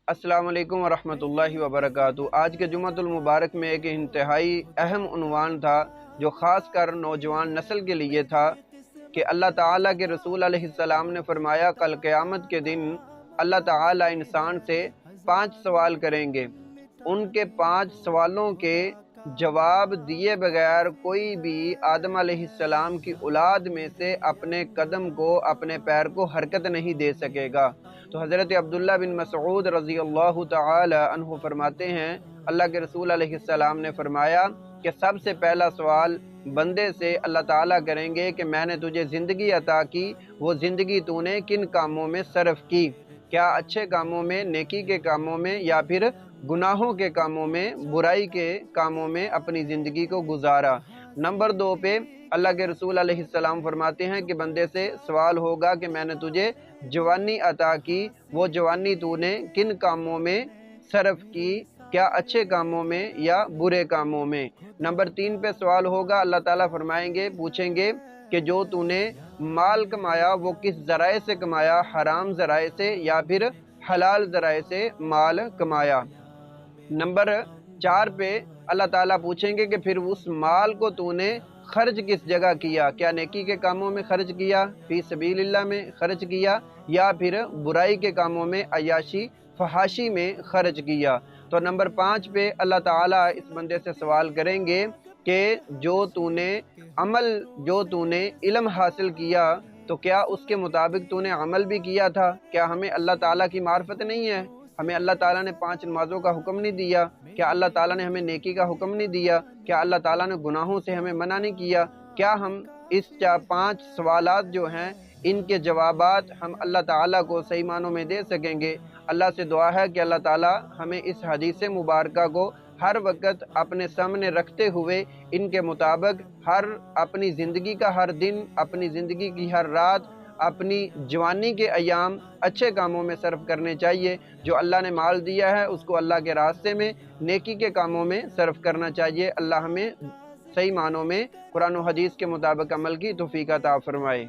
السلام علیکم ورحمۃ اللہ وبرکاتہ۔ آج کے جمعۃ المبارک میں ایک انتہائی اہم عنوان تھا جو خاص کر نوجوان نسل کے لیے تھا کہ اللہ تعالیٰ کے رسول علیہ السلام نے فرمایا کل قیامت کے دن اللہ تعالیٰ انسان سے 5 سوال کریں گے۔ ان کے 5 سوالوں کے جواب دیے بغیر کوئی بھی آدم علیہ السلام کی اولاد میں سے اپنے قدم کو اپنے پیر کو حرکت نہیں دے سکے گا۔ تو حضرت عبداللہ بن مسعود رضی اللہ تعالی عنہ فرماتے ہیں اللہ کے رسول علیہ السلام نے فرمایا کہ سب سے پہلا سوال بندے سے اللہ تعالیٰ کریں گے کہ میں نے تجھے زندگی عطا کی، وہ زندگی تو نے کن کاموں میں صرف کی؟ کیا اچھے کاموں میں، نیکی کے کاموں میں، یا پھر گناہوں کے کاموں میں، برائی کے کاموں میں اپنی زندگی کو گزارا؟ نمبر 2 پہ اللہ کے رسول علیہ السلام فرماتے ہیں کہ بندے سے سوال ہوگا کہ میں نے تجھے جوانی عطا کی، وہ جوانی تو نے کن کاموں میں صرف کی؟ کیا اچھے کاموں میں یا برے کاموں میں؟ نمبر 3 پہ سوال ہوگا، اللہ تعالیٰ پوچھیں گے کہ جو تو نے مال کمایا وہ کس ذرائع سے کمایا، حرام ذرائع سے یا پھر حلال ذرائع سے مال کمایا؟ نمبر 4 پہ اللہ تعالیٰ پوچھیں گے کہ پھر اس مال کو تو نے خرچ کس جگہ کیا؟ کیا نیکی کے کاموں میں خرچ کیا، فی سبیل اللہ میں خرچ کیا، یا پھر برائی کے کاموں میں، عیاشی فحاشی میں خرچ کیا؟ تو نمبر 5 پہ اللہ تعالیٰ اس بندے سے سوال کریں گے کہ جو تو نے علم حاصل کیا تو کیا اس کے مطابق تو نے عمل بھی کیا تھا؟ کیا ہمیں اللہ تعالیٰ کی معرفت نہیں ہے؟ ہمیں اللہ تعالیٰ نے 5 نمازوں کا حکم نہیں دیا؟ کیا اللہ تعالیٰ نے ہمیں نیکی کا حکم نہیں دیا؟ کیا اللہ تعالیٰ نے گناہوں سے ہمیں منع نہیں کیا؟ کیا ہم اس 5 سوالات جو ہیں ان کے جوابات ہم اللہ تعالیٰ کو صحیح معنوں میں دے سکیں گے؟ اللہ سے دعا ہے کہ اللہ تعالیٰ ہمیں اس حدیث مبارکہ کو ہر وقت اپنے سامنے رکھتے ہوئے ان کے مطابق اپنی زندگی کا ہر دن، اپنی زندگی کی ہر رات، اپنی جوانی کے ایام اچھے کاموں میں صرف کرنے چاہیے۔ جو اللہ نے مال دیا ہے اس کو اللہ کے راستے میں نیکی کے کاموں میں صرف کرنا چاہیے۔ اللہ ہمیں صحیح معنوں میں قرآن و حدیث کے مطابق عمل کی توفیق عطا فرمائے۔